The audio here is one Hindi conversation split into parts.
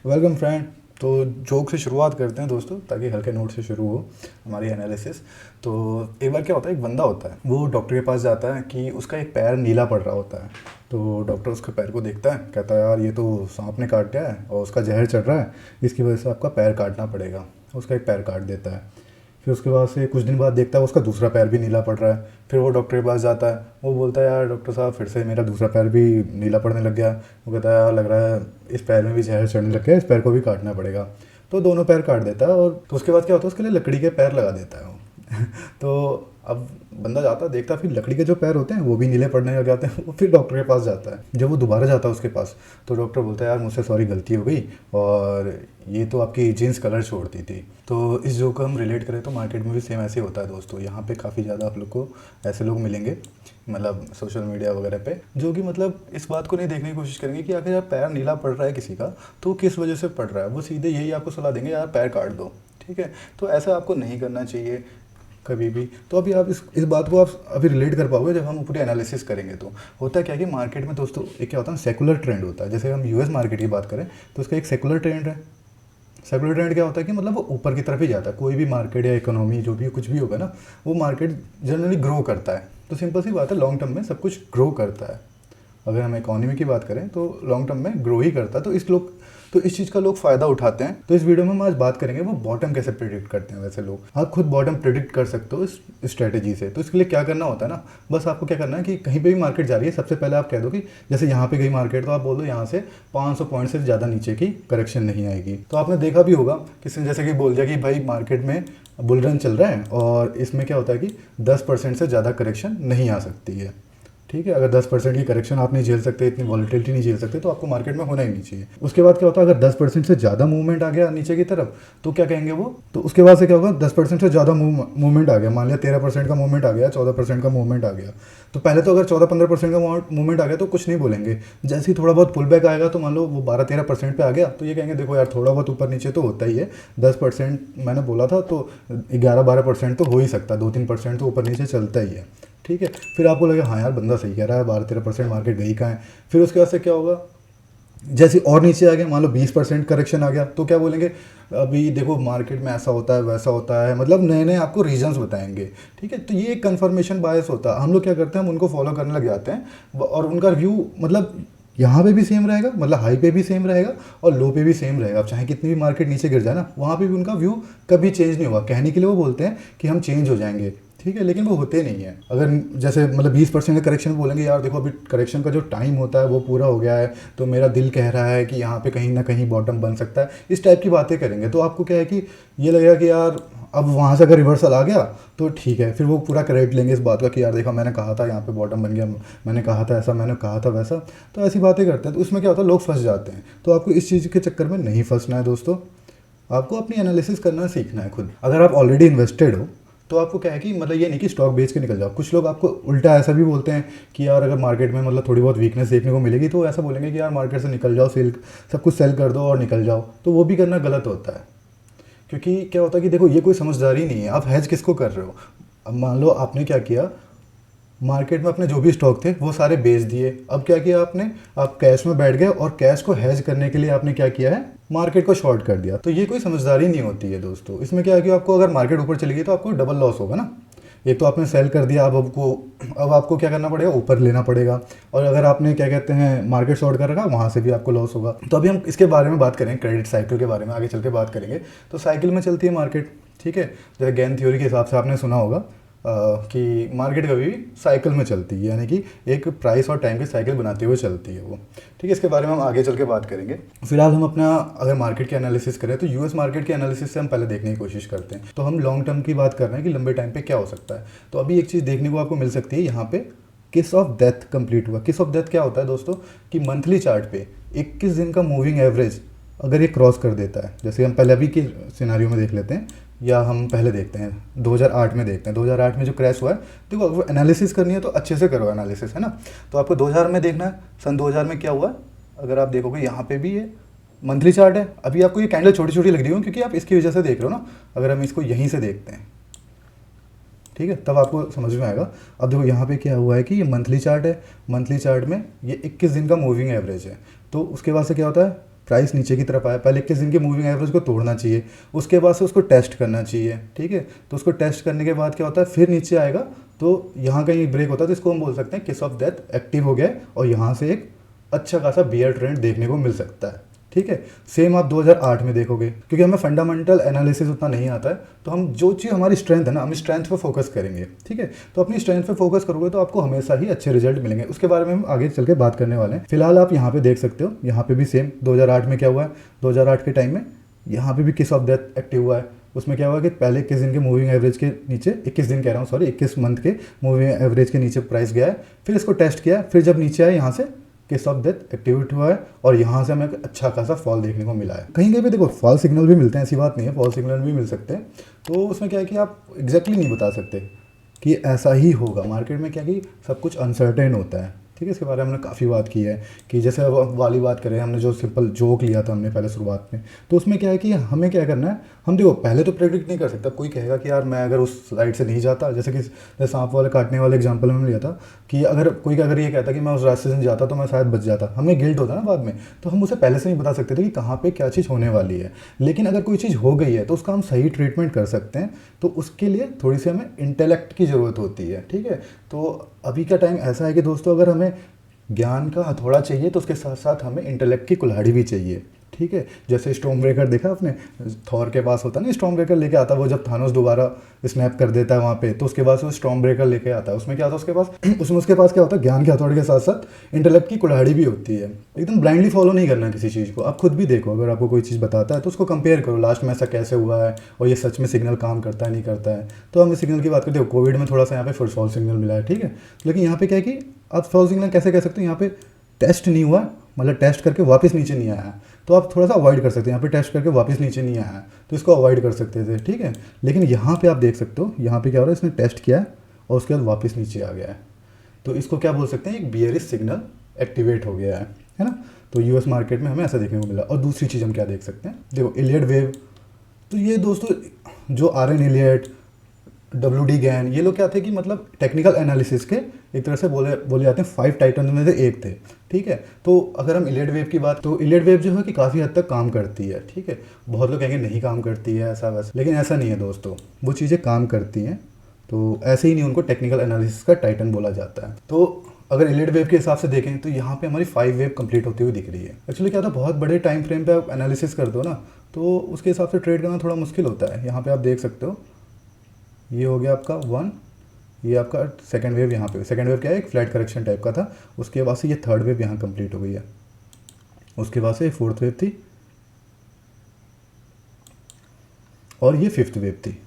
Welcome friend. तो जोक से शुरुआत करते हैं दोस्तों, ताकि हल्के नोट से शुरू हो हमारी एनालिसिस। तो एक बार क्या होता है, एक बंदा होता है, वो डॉक्टर के पास जाता है कि उसका एक पैर नीला पड़ रहा होता है। तो डॉक्टर उसके पैर को देखता है, कहता है यार ये तो सांप ने काट दिया है और उसका जहर चढ़ रहा है, इसकी वजह से आपका पैर काटना पड़ेगा। उसका एक पैर काट देता है। फिर उसके बाद से कुछ दिन बाद देखता है उसका दूसरा पैर भी नीला पड़ रहा है। फिर वो डॉक्टर के पास जाता है, वो बोलता है यार डॉक्टर साहब फिर से मेरा दूसरा पैर भी नीला पड़ने लग गया। वो कहता है यार लग रहा है इस पैर में भी जहर चढ़ने लग गया, इस पैर को भी काटना पड़ेगा। तो दोनों पैर काट देता है, और तो उसके बाद क्या होता है, उसके लिए लकड़ी के पैर लगा देता है वो। तो अब बंदा जाता है, देखता है, फिर लकड़ी के जो पैर होते हैं वो भी नीले पड़ने लग जाते हैं। वो फिर डॉक्टर के पास जाता है। जब वो दोबारा जाता है उसके पास, तो डॉक्टर बोलता है यार मुझसे सॉरी, गलती हो गई, और ये तो आपकी जीन्स कलर छोड़ती थी। तो इस जो को हम रिलेट करें तो मार्केट में भी सेम ऐसे होता है दोस्तों। यहाँ पे काफ़ी ज़्यादा आप लोग को ऐसे लोग मिलेंगे, मतलब सोशल मीडिया वगैरह पे, जो कि मतलब इस बात को नहीं देखने की कोशिश करेंगे कि अगर यार पैर नीला पड़ रहा है किसी का तो किस वजह से पड़ रहा है। वो सीधे यही आपको सलाह देंगे यार पैर काट दो। ठीक है, तो ऐसा आपको नहीं करना चाहिए कभी भी। तो अभी आप इस बात को आप अभी रिलेट कर पाओगे जब हम पूरी एनालिसिस करेंगे। तो होता है क्या कि मार्केट में दोस्तों एक क्या होता है, सेकुलर ट्रेंड होता है। जैसे हम यूएस मार्केट की बात करें तो उसका एक सेकुलर ट्रेंड है। सेकुलर ट्रेंड क्या होता है कि मतलब वो ऊपर की तरफ ही जाता है। कोई भी मार्केट या इकोनॉमी जो भी कुछ भी होगा ना, वो मार्केट जनरली ग्रो करता है। तो सिंपल सी बात है, लॉन्ग टर्म में सब कुछ ग्रो करता है। अगर हम इकोनॉमी की बात करें तो लॉन्ग टर्म में ग्रो ही करता है। तो इस चीज़ का लोग फ़ायदा उठाते हैं। तो इस वीडियो में हम आज बात करेंगे वो बॉटम कैसे प्रिडिक्ट करते हैं। वैसे लोग आप खुद बॉटम प्रिडिक्ट कर सकते हो इस स्ट्रेटेजी से। तो इसके लिए क्या करना होता है ना, बस आपको क्या करना है कि कहीं पे भी मार्केट जा रही है, सबसे पहले आप कह दो कि जैसे यहाँ पे गई मार्केट, तो आप बोल दो यहाँ से 500 पॉइंट से ज़्यादा नीचे की करेक्शन नहीं आएगी। तो आपने देखा भी होगा किसी ने जैसे कि बोल दिया कि भाई मार्केट में बुल रन चल रहा है और इसमें क्या होता है कि 10% से ज़्यादा करेक्शन नहीं आ सकती है। ठीक है, अगर 10% की करेक्शन आप नहीं झेल सकते, इतनी वॉलिटिलिटी नहीं झेल सकते, तो आपको मार्केट में होना ही नहीं चाहिए। उसके बाद क्या होता है, अगर 10% से ज़्यादा मूवमेंट आ गया नीचे की तरफ तो क्या कहेंगे वो, तो उसके बाद से क्या होगा, 10% से ज़्यादा मूवमेंट आ गया, मान लिया 13% का मूवमेंट आ गया, 14% का मूवमेंट आ गया। तो पहले तो अगर 14-15% का मूवमेंट आ गया तो कुछ नहीं बोलेंगे। जैसे ही थोड़ा बहुत पुल बैक आएगा, तो मान लो वो 12-13% पे आ गया, तो ये कहेंगे देखो यार थोड़ा बहुत ऊपर नीचे तो होता ही है, 10% मैंने बोला था तो 11-12% तो हो ही सकता है, 2-3% तो ऊपर नीचे चलता ही है। ठीक है, फिर आपको लगे हाँ यार बंदा सही कह रहा है, 12-13% मार्केट गई कहाँ है। फिर उसके बाद से क्या होगा, जैसे और नीचे आ गया, मान लो 20% करेक्शन आ गया, तो क्या बोलेंगे, अभी देखो मार्केट में ऐसा होता है वैसा होता है, मतलब नए नए आपको रीजंस बताएंगे। ठीक है, तो ये एक कन्फर्मेशन बायस होता है। हम लोग क्या करते हैं, हम उनको फॉलो करने लग जाते हैं, और उनका व्यू मतलब यहाँ पे भी सेम रहेगा, मतलब हाई पे भी सेम रहेगा और लो पे भी सेम रहेगा। अब चाहे कितनी भी मार्केट नीचे गिर जाए ना, वहाँ पे भी उनका व्यू कभी चेंज नहीं होगा। कहने के लिए वो बोलते हैं कि हम चेंज हो जाएंगे, ठीक है, लेकिन वो होते नहीं है। अगर जैसे मतलब 20% का करेक्शन बोलेंगे, यार देखो अभी करेक्शन का जो टाइम होता है वो पूरा हो गया है, तो मेरा दिल कह रहा है कि यहाँ पे कहीं ना कहीं बॉटम बन सकता है, इस टाइप की बातें करेंगे। तो आपको क्या है कि ये लगेगा कि यार अब वहाँ से अगर रिवर्सल आ गया तो ठीक है, फिर वो पूरा क्रेडिट लेंगे इस बात का कि यार देखा मैंने कहा था यहाँ पे बॉटम बन गया, मैंने कहा था ऐसा, मैंने कहा था वैसा। तो ऐसी बातें करते हैं, तो उसमें क्या होता है, लोग फंस जाते हैं। तो आपको इस चीज़ के चक्कर में नहीं फंसना है दोस्तों। आपको अपनी एनालिसिस करना सीखना है खुद। अगर आप ऑलरेडी इन्वेस्टेड हो तो आपको क्या है कि मतलब ये नहीं कि स्टॉक बेच के निकल जाओ। कुछ लोग आपको उल्टा ऐसा भी बोलते हैं कि यार अगर मार्केट में मतलब थोड़ी बहुत वीकनेस देखने को मिलेगी तो ऐसा बोलेंगे कि यार मार्केट से निकल जाओ, सेल सब कुछ सेल कर दो और निकल जाओ। तो वो भी करना गलत होता है, क्योंकि क्या होता है कि देखो ये कोई समझदारी नहीं है। आप हैज किसको कर रहे हो। अब मान लो आपने क्या किया, मार्केट में अपने जो भी स्टॉक थे वो सारे बेच दिए। अब क्या किया आपने, आप कैश में बैठ गए और कैश को हेज करने के लिए आपने क्या किया है, मार्केट को शॉर्ट कर दिया। तो ये कोई समझदारी नहीं होती है दोस्तों। इसमें क्या है कि आपको अगर मार्केट ऊपर चली गई तो आपको डबल लॉस होगा ना। एक तो आपने सेल कर दिया, अब आपको क्या करना पड़ेगा, ऊपर लेना पड़ेगा। और अगर आपने क्या कहते हैं मार्केट शॉर्ट कर रखा, वहाँ से भी आपको लॉस होगा। तो अभी हम इसके बारे में बात करेंगे, क्रेडिट साइकिल के बारे में आगे चल के बात करेंगे। तो साइकिल में चलती है मार्केट, ठीक है। जैसे गेन थ्योरी के हिसाब से आपने सुना होगा कि मार्केट कभी भी साइकिल में चलती है, यानी कि एक प्राइस और टाइम की साइकिल बनाते हुए चलती है वो। ठीक है, इसके बारे में हम आगे चल के बात करेंगे। फिलहाल हम अपना अगर मार्केट की एनालिसिस करें तो यूएस मार्केट के एनालिसिस से हम पहले देखने की कोशिश करते हैं। तो हम लॉन्ग टर्म की बात कर रहे हैं कि लंबे टाइम पे क्या हो सकता है। तो अभी एक चीज़ देखने को आपको मिल सकती है, यहाँ पे किस ऑफ डेथ कंप्लीट हुआ। किस ऑफ डेथ क्या होता है दोस्तों, कि मंथली चार्ट पे 21 दिन का मूविंग एवरेज अगर ये क्रॉस कर देता है, जैसे हम पहले अभी की सिनारियो में देख लेते हैं, या हम पहले देखते हैं 2008 में देखते हैं। 2008 में जो क्रैश हुआ है, देखो अगर एनालिसिस करनी है तो अच्छे से करो एनालिसिस, है ना। तो आपको 2000 में देखना है, सन 2000 में क्या हुआ। अगर आप देखोगे यहाँ पे भी ये मंथली चार्ट है। अभी आपको ये कैंडल छोटी छोटी लग रही हो क्योंकि आप इसकी वजह से देख रहे हो ना। अगर हम इसको यहीं से देखते हैं, ठीक है, तब आपको समझ में आएगा। अब देखो यहाँ पे क्या हुआ है कि ये मंथली चार्ट है, मंथली चार्ट में ये 21 दिन का मूविंग एवरेज है। तो उसके बाद से क्या होता है, प्राइस नीचे की तरफ आया, पहले 21 दिन की मूविंग एवरेज को तोड़ना चाहिए, उसके बाद से उसको टेस्ट करना चाहिए, ठीक है। तो उसको टेस्ट करने के बाद क्या होता है, फिर नीचे आएगा तो यहाँ कहीं ब्रेक होता है, तो इसको हम बोल सकते हैं किस ऑफ डेथ एक्टिव हो गया है और यहाँ से एक अच्छा खासा बियर ट्रेंड देखने को मिल सकता है, ठीक है। सेम आप 2008 में देखोगे, क्योंकि हमें फंडामेंटल एनालिसिस उतना नहीं आता है, तो हम जो चीज़ हमारी स्ट्रेंथ है ना, हम स्ट्रेंथ पे फोकस करेंगे, ठीक है। तो अपनी स्ट्रेंथ पे फोकस करोगे तो आपको हमेशा ही अच्छे रिजल्ट मिलेंगे, उसके बारे में हम आगे चल के बात करने वाले हैं। फिलहाल आप यहाँ पे देख सकते हो, यहाँ पे भी सेम 2008 में क्या हुआ है, 2008 के टाइम में यहाँ पे भी किस ऑफ डेथ एक्टिव हुआ है। उसमें क्या हुआ कि पहले 21 दिन के मूविंग एवरेज के नीचे, 21 दिन कह रहा हूँ सॉरी, 21 मंथ के मूविंग एवरेज के नीचे प्राइस गया है, फिर इसको टेस्ट किया, फिर जब नीचे आया यहाँ से केस ऑफ डेथ एक्टिवेट हुआ है और यहाँ से हमें अच्छा खासा फॉल देखने को मिला है। कहीं कहीं पे देखो फॉल सिग्नल भी मिलते हैं, ऐसी बात नहीं है, फॉल सिग्नल भी मिल सकते हैं। तो उसमें क्या है कि आप एग्जैक्टली नहीं बता सकते कि ऐसा ही होगा। मार्केट में क्या कि सब कुछ अनसर्टेन होता है, ठीक है। इसके बारे में हमने काफ़ी बात की है कि जैसे अब वाली बात करें, हमने जो सिंपल जोक लिया था हमने पहले शुरुआत में, तो उसमें क्या है कि हमें क्या करना है, हम देखो पहले तो प्रेडिक्ट नहीं कर सकता। कोई कहेगा कि यार मैं अगर उस साइड से नहीं जाता, जैसे सांप वाले काटने वाले एग्जाम्पल में लिया था कि अगर ये कहता कि मैं उस रास्ते से नहीं जाता तो मैं शायद बच जाता, हमें गिल्ट होता ना बाद में, तो हम उसे पहले से नहीं बता सकते थे कि कहाँ पर क्या चीज़ होने वाली है। लेकिन अगर कोई चीज़ हो गई है तो उसका हम सही ट्रीटमेंट कर सकते हैं, तो उसके लिए थोड़ी सी हमें इंटेलेक्ट की ज़रूरत होती है, ठीक है। तो अभी का टाइम ऐसा है कि दोस्तों अगर हमें ज्ञान का हथौड़ा चाहिए तो उसके साथ साथ हमें इंटेलेक्ट की कुल्हाड़ी भी चाहिए, ठीक है। जैसे स्टॉर्म ब्रेकर देखा आपने, थॉर के पास होता है ना स्टॉर्म ब्रेकर लेके आता है, वो जब थानोस दोबारा स्नैप कर देता है वहाँ पे, तो उसके बाद वो स्टॉर्म ब्रेकर लेके आता है। उसमें क्या होता है उसके पास क्या होता है, ज्ञान के हथौड़े के साथ साथ इंटेलेक्ट की कुल्हाड़ी भी होती है। एकदम ब्लाइंडली फॉलो नहीं करना किसी चीज़ को, आप खुद भी देखो, अगर आपको कोई चीज़ बताता है तो उसको कंपेयर करो, लास्ट में ऐसा कैसे हुआ है और ये सच में सिग्नल काम करता है नहीं करता है। तो हम इस सिग्नल की बात करते हो, कोविड में थोड़ा सा यहाँ पे फिर फॉल्स सिग्नल मिला है, ठीक है। लेकिन यहाँ पे क्या है कि आप फॉल्स सिग्नल कैसे कह सकते हो, यहाँ पे टेस्ट नहीं हुआ, मतलब टेस्ट करके वापस नीचे नहीं आया, तो आप थोड़ा सा अवॉइड कर सकते हैं। यहाँ पे टेस्ट करके वापस नीचे नहीं आया तो इसको अवॉइड कर सकते थे, ठीक है। लेकिन यहाँ पे आप देख सकते हो, यहाँ पे क्या हो रहा है, इसने टेस्ट किया है और उसके बाद वापस नीचे आ गया है, तो इसको क्या बोल सकते हैं, एक बियरिश सिग्नल एक्टिवेट हो गया है ना। तो यूएस मार्केट में हमें ऐसा देखने को मिला। और दूसरी चीज़ हम क्या देख सकते हैं, देखो इलियड वेव, तो ये दोस्तों जो R N Elliott, WD Gann, ये लोग क्या थे कि मतलब टेक्निकल एनालिसिस के एक तरह से बोले जाते हैं 5 टाइटन में से एक थे, ठीक है। तो अगर हम इलियड वेव की बात, तो इलियड वेव जो है कि काफ़ी हद तक काम करती है, ठीक है। बहुत लोग कहेंगे नहीं काम करती है ऐसा वैसा, लेकिन ऐसा नहीं है दोस्तों, वो चीज़ें काम करती हैं। तो ऐसे ही नहीं उनको टेक्निकल एनालिसिस का टाइटन बोला जाता है। तो अगर इलियड वेव के हिसाब से देखें तो यहाँ पे हमारी 5 वेव कंप्लीट होती हुई दिख रही है। एक्चुअली क्या था, बहुत बड़े टाइम फ्रेम पे आप एनालिसिस करते हो ना, तो उसके हिसाब से ट्रेड करना थोड़ा मुश्किल होता है। यहाँ पे आप देख सकते हो, ये हो गया आपका 1, ये आपका सेकंड वेव, यहाँ पे सेकंड वेव क्या है, एक फ्लैट करेक्शन टाइप का था। उसके बाद से ये थर्ड वेव यहाँ कंप्लीट हो गई है, उसके बाद से फोर्थ वेव थी और ये फिफ्थ वेव थी,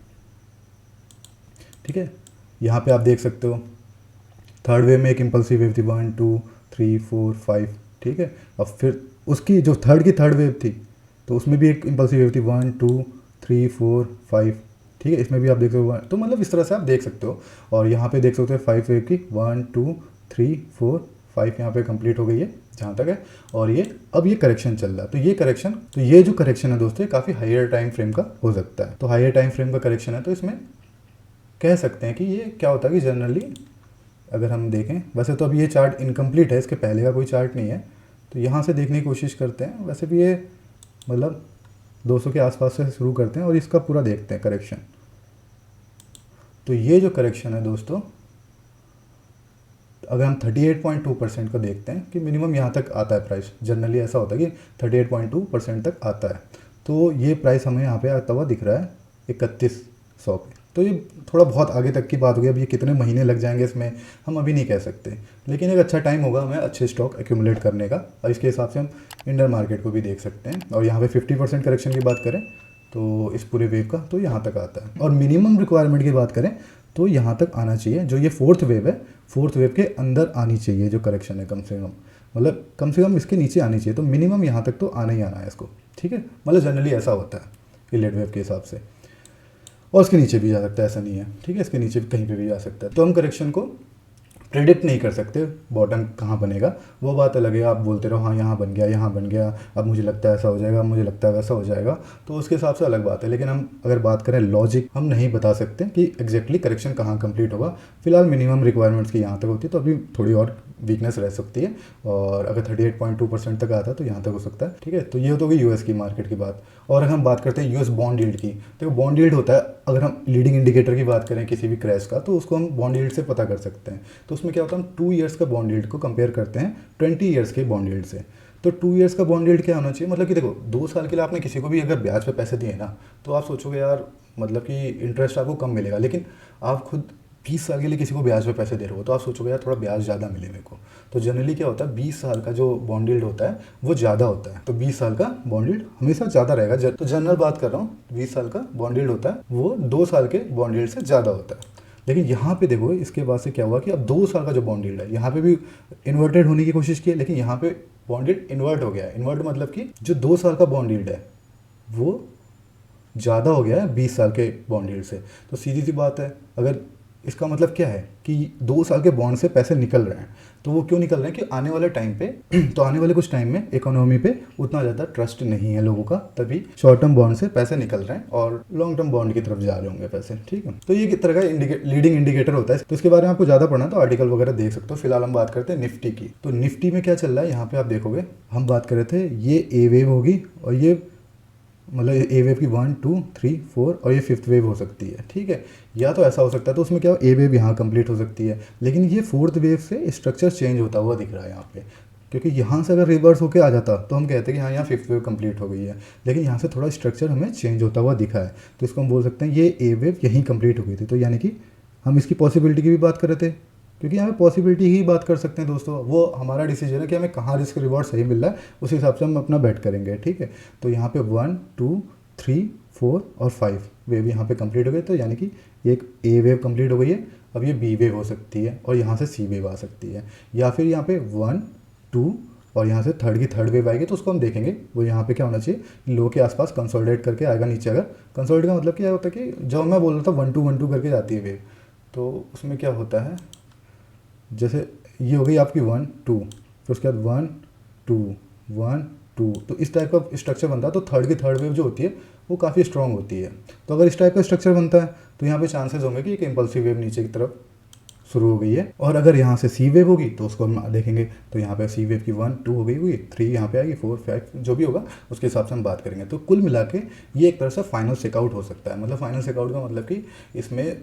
ठीक है। यहाँ पे आप देख सकते हो थर्ड वेव में एक इम्पल्सिव वेव थी 1 2 3 4 5, ठीक है। और फिर उसकी जो थर्ड वेव थी तो उसमें भी एक इम्पल्सिव वेव थी 1 2 3 4 5, ठीक है। इसमें भी आप देख सकते हो, तो मतलब इस तरह से आप देख सकते हो। और यहाँ पे देख सकते हो 5 वेव की 1 2 3 4 5 यहाँ पे कंप्लीट हो गई है जहाँ तक है। और ये अब ये करेक्शन चल रहा है, तो ये जो करेक्शन है दोस्तों, ये काफ़ी हायर टाइम फ्रेम का हो सकता है। तो हायर टाइम फ्रेम का करेक्शन है, तो इसमें कह सकते हैं कि ये क्या होता है कि जनरली अगर हम देखें, वैसे तो अब ये चार्ट इनकम्प्लीट है, इसके पहले का कोई चार्ट नहीं है, तो यहाँ से देखने की कोशिश करते हैं। वैसे भी ये मतलब 200 के आसपास से शुरू करते हैं और इसका पूरा देखते हैं करेक्शन। तो ये जो करेक्शन है दोस्तों, अगर हम 38.2% को देखते हैं कि मिनिमम यहाँ तक आता है प्राइस, जनरली ऐसा होता है कि 38.2% तक आता है। तो ये प्राइस हमें यहाँ पे आता हुआ दिख रहा है 3100 पे। तो ये थोड़ा बहुत आगे तक की बात हो गई, अब ये कितने महीने लग जाएंगे इसमें हम अभी नहीं कह सकते, लेकिन एक अच्छा टाइम होगा हमें अच्छे स्टॉक एक्यूमुलेट करने का। और इसके हिसाब से हम इंडियन मार्केट को भी देख सकते हैं। और यहाँ पे 50% करेक्शन की बात करें तो इस पूरे वेव का तो यहाँ तक आता है। और मिनिमम रिक्वायरमेंट की बात करें तो यहाँ तक आना चाहिए, जो ये फोर्थ वेव है, फोर्थ वेव के अंदर आनी चाहिए जो करेक्शन है, कम से कम इसके नीचे आनी चाहिए। तो मिनिमम यहाँ तक तो आना ही आना है इसको, ठीक है। मतलब जनरली ऐसा होता है इलियड वेव के हिसाब से। और इसके नीचे भी जा सकता है, ऐसा नहीं है, ठीक है। इसके नीचे भी कहीं पे भी जा सकता है। तो हम करेक्शन को प्रेडिक्ट नहीं कर सकते बॉटम कहाँ बनेगा, वो बात अलग है। आप बोलते रहो हाँ यहाँ बन गया, यहाँ बन गया, अब मुझे लगता है ऐसा हो जाएगा, अब मुझे लगता है वैसा हो जाएगा, तो उसके हिसाब से अलग बात है। लेकिन हम अगर बात करें लॉजिक, हम नहीं बता सकते कि एग्जैक्टली करेक्शन कहाँ कंप्लीट होगा। फिलहाल मिनिमम रिक्वायरमेंट्स की यहाँ तक होती है, तो अभी थोड़ी और वीकनेस रह सकती है, और अगर 38.2% तक आता है तो यहाँ तक हो सकता है। ठीक है, तो ये तो होगी यूएस की मार्केट की बात। और अगर हम बात करते हैं यूएस बॉन्ड यील्ड की, तो बॉन्ड यील्ड होता है, अगर हम लीडिंग इंडिकेटर की बात करें किसी भी क्रैश का, तो उसको हम बॉन्ड यील्ड से पता कर सकते हैं। तो उसमें क्या होता है, हम 2 ईयर्स का बॉन्ड यील्ड को कंपेयर करते हैं 20 ईयर्स के बॉन्ड यील्ड से। तो 2 ईयर्स का बॉन्ड यील्ड क्या होना चाहिए, मतलब कि देखो 2 साल के लिए आपने किसी को भी अगर ब्याज पे पैसे दिए ना, तो आप सोचोगे यार मतलब कि इंटरेस्ट आपको कम मिलेगा, लेकिन आप खुद 20 साल के लिए किसी को ब्याज पे पैसे दे रहे हो तो आप सोचोगे यार थोड़ा ब्याज ज़्यादा मिले मेरे को। तो जनरली क्या होता है, 20 साल का जो बॉन्ड यील्ड होता है वो ज़्यादा होता है। तो 20 साल का बॉन्ड यील्ड हमेशा ज़्यादा रहेगा। तो जनरल बात कर रहा हूँ, 20 साल का बॉन्ड यील्ड होता है वो 2 साल के बॉन्ड यील्ड से ज़्यादा होता है। लेकिन यहाँ पे देखो इसके बाद से क्या हुआ कि अब 2 साल का जो बॉन्ड यील्ड है, यहाँ पे भी इन्वर्टेड होने की कोशिश की है, लेकिन यहाँ पे बॉन्ड यील्ड इन्वर्ट हो गया है। इन्वर्ट मतलब कि जो 2 साल का बॉन्ड यील्ड है वो ज़्यादा हो गया है 20 साल के बॉन्ड यील्ड से। तो सीधी सी बात है, अगर इसका मतलब क्या है कि 2 साल के बॉन्ड से पैसे निकल रहे हैं, तो वो क्यों निकल रहे हैं कि आने वाले टाइम पे तो आने वाले कुछ टाइम में इकोनॉमी पे उतना ज़्यादा ट्रस्ट नहीं है लोगों का, तभी शॉर्ट टर्म बॉन्ड से पैसे निकल रहे हैं और लॉन्ग टर्म बॉन्ड की तरफ जा रहे होंगे पैसे। ठीक है, तो ये किस तरह का लीडिंग इंडिकेटर होता है। तो इसके बारे में आपको ज़्यादा पढ़ना तो आर्टिकल वगैरह देख सकते हो। फिलहाल हम बात करते हैं निफ्टी की। तो निफ्टी में क्या चल रहा है, यहाँ पे आप देखोगे हम बात कर रहे थे, ये ए वेव होगी और ये मतलब ए वेव की 1 2 3 4 और ये 5th वेव हो सकती है। ठीक है, या तो ऐसा हो सकता है, तो उसमें क्या हो, ए वेव यहाँ कंप्लीट हो सकती है, लेकिन ये 4th वेव से स्ट्रक्चर चेंज होता हुआ दिख रहा है यहाँ पे, क्योंकि यहाँ से अगर रिवर्स होकर आ जाता तो हम कहते हैं कि हाँ यहाँ 5th वेव कंप्लीट हो गई है, लेकिन यहाँ से थोड़ा स्ट्रक्चर हमें चेंज होता हुआ दिखा है। तो इसको हम बोल सकते हैं ये ए वेव यहीं कंप्लीट हो गई थी। तो यानी कि हम इसकी पॉसिबिलिटी की भी बात कर रहे थे, क्योंकि हमें पॉसिबिलिटी ही बात कर सकते हैं दोस्तों, वो हमारा डिसीजन है कि हमें कहाँ रिस्क रिवॉर्ड सही मिल रहा है, उस हिसाब से हम अपना बेट करेंगे। ठीक है, तो यहाँ पे 1 2 3 4 और 5 वेव यहाँ पे कंप्लीट हो गए। तो यानी कि एक ए वेव कंप्लीट हो गई है, अब ये बी वेव हो सकती है और यहाँ से सी वेव आ सकती है, या फिर यहाँ पे 1 2 और यहाँ से थर्ड वेव आएगी। तो उसको हम देखेंगे वो यहाँ पे क्या होना चाहिए, लो के आसपास कंसोलिडेट करके आएगा नीचे। अगर कंसोलिडेट का मतलब क्या होता है कि जब मैं बोल रहा था 1 2 1 2 करके जाती है वेव, तो उसमें क्या होता है, जैसे ये हो गई आपकी 1 2, फिर उसके बाद 1 2 1 2, तो इस टाइप का स्ट्रक्चर बनता है। तो थर्ड वेव जो होती है वो काफ़ी स्ट्रॉन्ग होती है। तो अगर इस टाइप का स्ट्रक्चर बनता है तो यहाँ पे चांसेस होंगे कि एक इम्पल्सिव वेव नीचे की तरफ शुरू हो गई है। और अगर यहाँ से सी वेव होगी तो उसको हम देखेंगे, तो यहाँ पे सी वेव की 1 2 हो गई होगी, 3 यहाँ पे आएगी, 4 5 जो भी होगा उसके हिसाब से हम बात करेंगे। तो कुल मिला के ये एक तरह से फाइनल चेकआउट हो सकता है। मतलब फाइनल चेकआउट का मतलब कि इसमें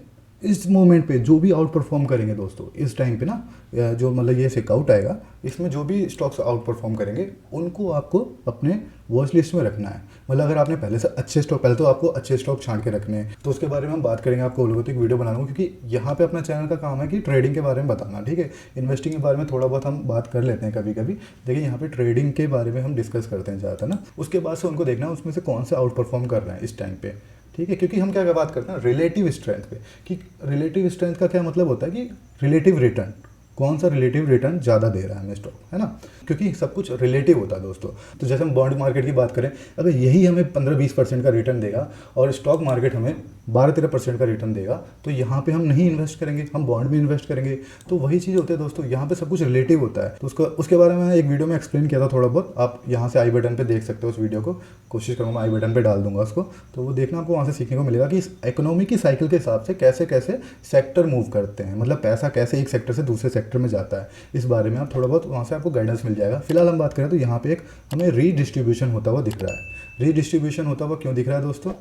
इस मोमेंट पे जो भी आउट परफॉर्म करेंगे दोस्तों, इस टाइम पे ना जो मतलब ये चेकआउट आएगा, इसमें जो भी स्टॉक्स आउट परफॉर्म करेंगे उनको आपको अपने वॉच लिस्ट में रखना है। मतलब अगर आपने पहले से अच्छे स्टॉक, पहले तो आपको अच्छे स्टॉक छांट के रखने हैं, तो उसके बारे में हम बात करेंगे। आपको लोगों तो एक वीडियो बना दूँगा, क्योंकि यहाँ पे अपना चैनल का काम है कि ट्रेडिंग के बारे में बताना। ठीक है, इन्वेस्टिंग के बारे में थोड़ा बहुत हम बात कर लेते हैं कभी कभी, लेकिन यहाँ पे ट्रेडिंग के बारे में हम डिस्कस करते हैं ज़्यादातर ना। उसके बाद से उनको देखना है उसमें से कौन सा आउट परफॉर्म कर रहे हैं इस टाइम पे। ठीक है, क्योंकि हम क्या बात करते हैं रिलेटिव स्ट्रेंथ पे, कि रिलेटिव स्ट्रेंथ का क्या मतलब होता है कि रिलेटिव रिटर्न, कौन सा रिलेटिव रिटर्न ज़्यादा दे रहा है हमें स्टॉक, है ना, क्योंकि सब कुछ रिलेटिव होता है दोस्तों। तो जैसे हम बॉन्ड मार्केट की बात करें, अगर यही हमें 15-20% का रिटर्न देगा और स्टॉक मार्केट हमें 12-13% का रिटर्न देगा, तो यहाँ पे हम नहीं इन्वेस्ट करेंगे, हम बॉन्ड में इन्वेस्ट करेंगे। तो वही चीज़ होती है दोस्तों, यहाँ पे सब कुछ रिलेटिव होता है। तो उसके बारे में एक वीडियो में एक्सप्लेन किया था थोड़ा बहुत, आप यहाँ से आई बटन पर देख सकते हो उस वीडियो को, कोशिश करूँगा आई बटन पर डाल दूंगा उसको, तो वो देखना आपको वहाँ से सीखने को मिलेगा कि इस इकोनॉमी की साइकिल के हिसाब से कैसे कैसे सेक्टर मूव करते हैं, मतलब पैसा कैसे एक सेक्टर से दूसरे सेक्टर में जाता है। इस बारे में आप थोड़ा बहुत वहाँ से आपको गाइडेंस मिल जाएगा। फिलहाल हम बात करें तो यहाँ पे एक हमें रीडिस्ट्रीब्यूशन होता हुआ दिख रहा है। रीडिस्ट्रीब्यूशन होता हुआ क्यों दिख रहा है दोस्तों,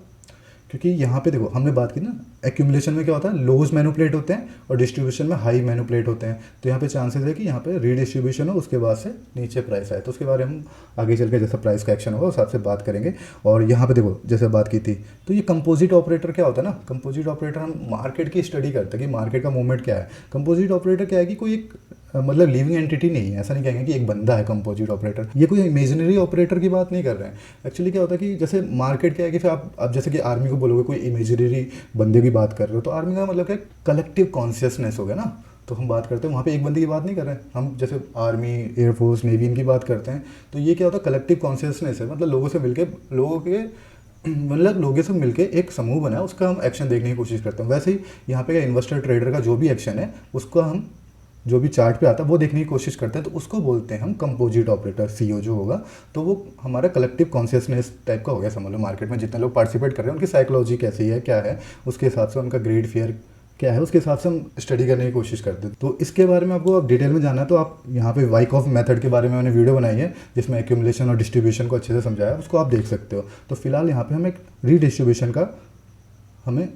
क्योंकि यहाँ पे देखो हमने बात की ना, एक्यूमुलेशन में क्या होता है, लोज मैनिपुलेट होते हैं और डिस्ट्रीब्यूशन में हाई मैनिपुलेट होते हैं। तो यहाँ पे चांसेस है कि यहाँ पे रीडिस्ट्रीब्यूशन हो, उसके बाद से नीचे प्राइस आए। तो उसके बारे में हम आगे चल के जैसा प्राइस का एक्शन होगा उस हिसाब से बात करेंगे। और यहाँ पे देखो जैसे बात की थी, तो ये कंपोजिट ऑपरेटर क्या होता है ना, कंपोजिट ऑपरेटर हम मार्केट की स्टडी करते हैं कि मार्केट का मूवमेंट क्या है। कंपोजिट ऑपरेटर क्या है कि कोई एक मतलब लिविंग एंटिटी नहीं है, ऐसा नहीं कहेंगे कि एक बंदा है कंपोजिट ऑपरेटर, ये कोई इमेजिनरी ऑपरेटर की बात नहीं कर रहे हैं। एक्चुअली क्या होता है कि जैसे मार्केट क्या है कि फिर आप जैसे कि आर्मी को बोलोगे कोई इमेजिनरी बंदे की बात कर रहे हो, तो आर्मी का मतलब क्या, कलेक्टिव कॉन्शियसनेस हो गया ना। तो हम बात करते हैं वहाँ पे एक बंदे की बात नहीं कर रहे हैं, हम जैसे आर्मी, एयरफोर्स, नेवी इनकी बात करते हैं। तो ये क्या होता है, कलेक्टिव कॉन्शियसनेस है, मतलब लोगों से मिलके, लोगों से मिलके एक समूह बना है, उसका हम एक्शन देखने की कोशिश करते हैं। वैसे ही यहाँ पे इन्वेस्टर ट्रेडर का जो भी एक्शन है उसको हम जो भी चार्ट पे आता है वो देखने की कोशिश करते हैं, तो उसको बोलते हैं हम कंपोजिट ऑपरेटर। सीईओ जो होगा तो वो हमारा कलेक्टिव कॉन्शियसनेस टाइप का हो गया, समझ लो। मार्केट में जितने लोग पार्टिसिपेट कर रहे हैं उनकी साइकोलॉजी कैसी है, क्या है, उसके हिसाब से उनका ग्रेड फियर क्या है उसके हिसाब से हम स्टडी करने की कोशिश करते हैं। तो इसके बारे में आपको अब डिटेल में जानना है तो आप यहाँ पे वाइकॉफ मेथड के बारे में मैंने वीडियो बनाई है जिसमें एक्यूमुलेशन और डिस्ट्रीब्यूशन को अच्छे से समझाया है, उसको आप देख सकते हो। तो फिलहाल यहाँ पे हम एक रीडिस्ट्रीब्यूशन का हमें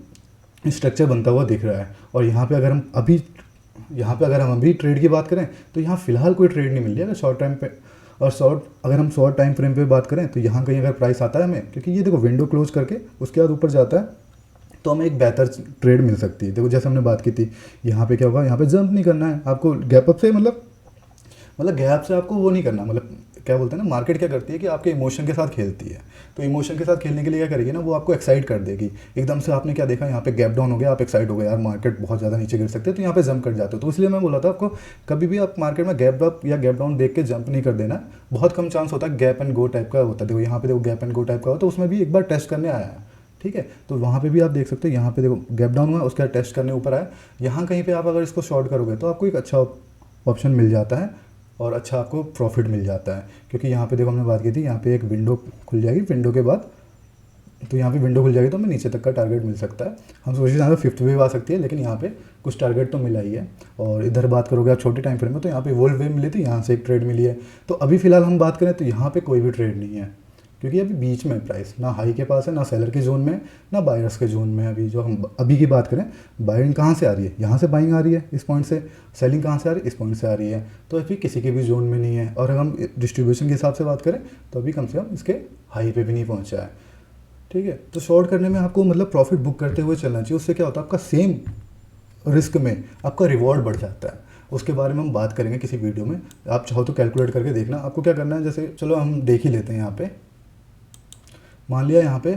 स्ट्रक्चर बनता हुआ दिख रहा है। और यहाँ पे अगर हम अभी ट्रेड की बात करें तो यहाँ फिलहाल कोई ट्रेड नहीं मिल रही है अगर शॉर्ट टाइम पे। और अगर हम शॉर्ट टाइम फ्रेम पे बात करें तो यहाँ कहीं अगर प्राइस आता है हमें, क्योंकि ये देखो विंडो क्लोज करके उसके बाद ऊपर जाता है तो हमें एक बेहतर ट्रेड मिल सकती है। देखो जैसे हमने बात की थी, यहाँ पे क्या होगा, यहाँ पे जंप नहीं करना है आपको, गैप अप से मतलब गैप से आपको वो नहीं करना, मतलब क्या बोलते हैं ना, मार्केट क्या करती है कि आपके इमोशन के साथ खेलती है। तो इमोशन के साथ खेलने के लिए क्या करेगी ना, वो आपको एक्साइट कर देगी। एकदम से आपने क्या देखा, यहाँ पे गैप डाउन हो गया, आप एक्साइट हो गए, यार मार्केट बहुत ज़्यादा नीचे गिर सकते हैं, तो यहाँ पे जंप कर जाते हो। तो इसलिए मैं बोला था आपको, कभी भी आप मार्केट में गैप अप या गैप डाउन देख के जंप नहीं कर देना। बहुत कम चांस होता है, गैप एंड गो टाइप का होता है। देखो यहाँ पे देखो गैप एंड गो टाइप का होता है, तो उसमें भी एक बार टेस्ट करने आया है, ठीक है। तो वहाँ पे भी आप देख सकते हो, यहाँ पे देखो गैप डाउन हुआ, उसके बाद टेस्ट करने ऊपर आया। यहाँ कहीं पे आप अगर इसको शॉर्ट करोगे तो आपको एक अच्छा ऑप्शन मिल जाता है और अच्छा आपको प्रॉफिट मिल जाता है। क्योंकि यहाँ पे देखो हमने बात की थी, यहाँ पे एक विंडो खुल जाएगी, विंडो के बाद तो यहाँ पे विंडो खुल जाएगी तो हमें नीचे तक का टारगेट मिल सकता है। हम सोचिए यहाँ पे फिफ्थ वेव आ सकती है, लेकिन यहाँ पे कुछ टारगेट तो मिला ही है। और इधर बात करोगे आप छोटे टाइम फ्रेम में, तो यहाँ पे वोल्ट वेव मिली थी, यहाँ से एक ट्रेड मिली है। तो अभी फिलहाल हम बात करें तो यहाँ पे कोई भी ट्रेड नहीं है, क्योंकि अभी बीच में प्राइस ना हाई के पास है, ना सेलर के जोन में, ना बायर्स के जोन में। अभी जो हम अभी की बात करें, बाइंग कहाँ से आ रही है, यहाँ से बाइंग आ रही है इस पॉइंट से, सेलिंग कहाँ से आ रही है, इस पॉइंट से आ रही है। तो अभी किसी के भी जोन में नहीं है। और अगर हम डिस्ट्रीब्यूशन के हिसाब से बात करें तो अभी कम से कम इसके हाई पे भी नहीं पहुँचा है, ठीक है। तो शॉर्ट करने में आपको मतलब प्रॉफिट बुक करते हुए चलना चाहिए। उससे क्या होता है, आपका सेम रिस्क में आपका रिवॉर्ड बढ़ जाता है। उसके बारे में हम बात करेंगे किसी वीडियो में, आप चाहो तो कैलकुलेट करके देखना। आपको क्या करना है, जैसे चलो हम देख ही लेते हैं। यहाँ पे मान लिया यहाँ पे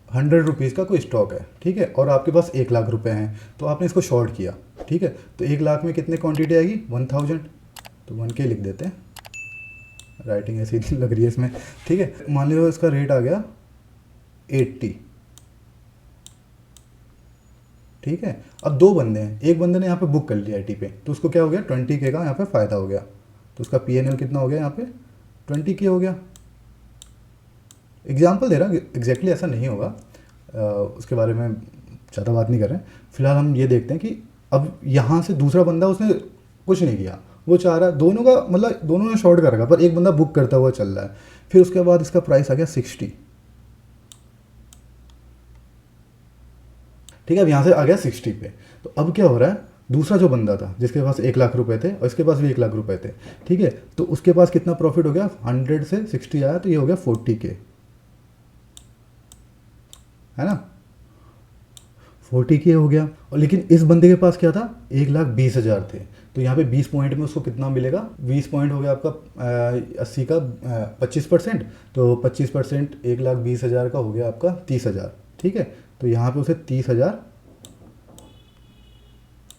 100 रुपीज़ का कोई स्टॉक है, ठीक है, और आपके पास 1 लाख रुपए हैं, तो आपने इसको शॉर्ट किया, ठीक है। तो 1 लाख में कितनी क्वांटिटी आएगी, 1000, तो 1K लिख देते हैं, राइटिंग ऐसी लग रही है इसमें, ठीक है। मान लो इसका रेट आ गया 80, ठीक है। अब 2 बंदे हैं, एक बंदे ने यहाँ पे बुक कर लिया 80 पे, तो उसको क्या हो गया, 20K का यहाँ पे फ़ायदा हो गया। तो उसका PNL कितना हो गया, यहाँ पे 20K हो गया। एग्जाम्पल दे रहा हूँ, एग्जैक्टली ऐसा नहीं होगा, उसके बारे में ज़्यादा बात नहीं कर रहे हैं। फिलहाल हम ये देखते हैं कि अब यहाँ से दूसरा बंदा, उसने कुछ नहीं किया, वो चाह रहा है, दोनों का मतलब दोनों ने शॉर्ट कर रखा, पर एक बंदा बुक करता हुआ चल रहा है। फिर उसके बाद इसका प्राइस आ गया 60, ठीक है। अब यहाँ से आ गया 60 पे। तो अब क्या हो रहा है, दूसरा जो बंदा था जिसके पास 1 लाख रुपए थे और इसके पास भी 1 लाख रुपए थे, ठीक है, तो उसके पास कितना प्रॉफिट हो गया, 100 से 60 आया, तो ये हो गया 40K, है ना, 40K हो गया। और लेकिन इस बंदे के पास क्या था, 1,20,000 थे। तो यहाँ पे 20 पॉइंट में उसको कितना मिलेगा, 20 पॉइंट हो गया आपका 80 का 25%, तो 25% 1,20,000 का हो गया आपका 30,000, ठीक है। तो यहाँ पे उसे 30,000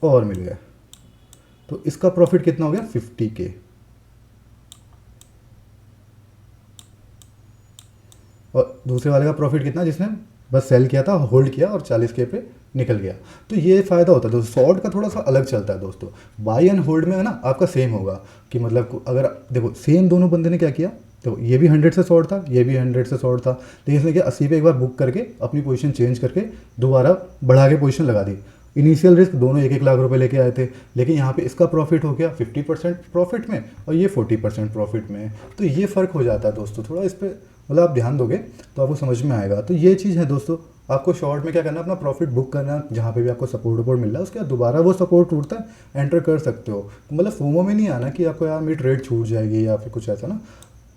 और मिल गया, तो इसका प्रॉफिट कितना हो गया, 50K। और दूसरे वाले का प्रॉफिट कितना, जिसने बस सेल किया था, होल्ड किया और 40K पे निकल गया। तो ये फ़ायदा होता है दोस्तों। शॉर्ट का थोड़ा सा अलग चलता है दोस्तों, बाई एंड होल्ड में है ना आपका सेम होगा, कि मतलब अगर देखो सेम दोनों बंदे ने क्या किया, तो ये भी 100 से शॉर्ट था, ये भी 100 से शॉर्ट था, लेकिन इसने क्या 80 पे एक बार बुक करके अपनी पोजीशन चेंज करके दोबारा बढ़ा के पोजीशन लगा दी। इनिशियल रिस्क दोनों 1-1 लाख रुपए लेके आए थे, लेकिन यहाँ पे इसका प्रॉफिट हो गया 50% प्रॉफिट में और ये 40% प्रॉफिट में। तो ये फ़र्क हो जाता है दोस्तों, थोड़ा इस पर मतलब आप ध्यान दोगे तो आपको समझ में आएगा। तो ये चीज़ है दोस्तों, आपको शॉर्ट में क्या करना है, अपना प्रॉफिट बुक करना, जहाँ पे भी आपको सपोर्ट वपोर्ट मिल रहा है उसके बाद दोबारा वो सपोर्ट टूटता है एंटर कर सकते हो। मतलब फोमो में नहीं आना कि आपको यार मेरी ट्रेड छूट जाएगी या फिर कुछ ऐसा ना।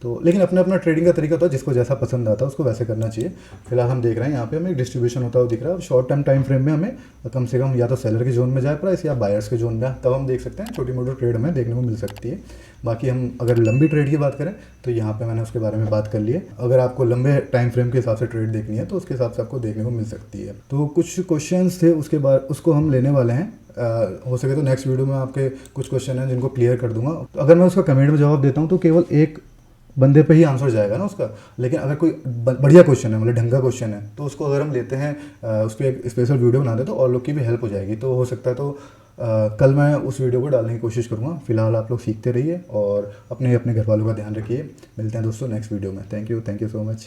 तो लेकिन अपना अपना ट्रेडिंग का तरीका होता है, जिसको जैसा पसंद आता है उसको वैसे करना चाहिए। फिलहाल हम देख रहे हैं यहाँ पे हमें डिस्ट्रीब्यूशन होता हुआ दिख रहा है। शॉर्ट टर्म टाइम फ्रेम में हमें कम से कम या तो सेलर के जोन में जाए प्राइस या बायर्स के जोन में, तब हम देख सकते हैं छोटी मोटी ट्रेड हमें देखने को मिल सकती है। बाकी हम अगर लंबी ट्रेड की बात करें तो यहाँ पे मैंने उसके बारे में बात कर ली है। अगर आपको लंबे टाइम फ्रेम के हिसाब से ट्रेड देखनी है तो उसके हिसाब से आपको देखने को मिल सकती है। तो कुछ क्वेश्चंस थे, उसके बाद उसको हम लेने वाले हैं। हो सके तो नेक्स्ट वीडियो में आपके कुछ क्वेश्चन हैं जिनको क्लियर कर दूंगा। तो अगर मैं उसका कमेंट में जवाब देता हूँ तो केवल एक बंदे पे ही आंसर जाएगा ना उसका, लेकिन अगर कोई बढ़िया क्वेश्चन है, मतलब ढंग का क्वेश्चन है, तो उसको अगर हम लेते हैं उस पर एक स्पेशल वीडियो बना दे तो और लोग की भी हेल्प हो जाएगी। तो हो सकता है तो कल मैं उस वीडियो को डालने की कोशिश करूँगा। फिलहाल आप लोग सीखते रहिए और अपने अपने घर वालों का ध्यान रखिए। मिलते हैं दोस्तों नेक्स्ट वीडियो में। Thank you so much.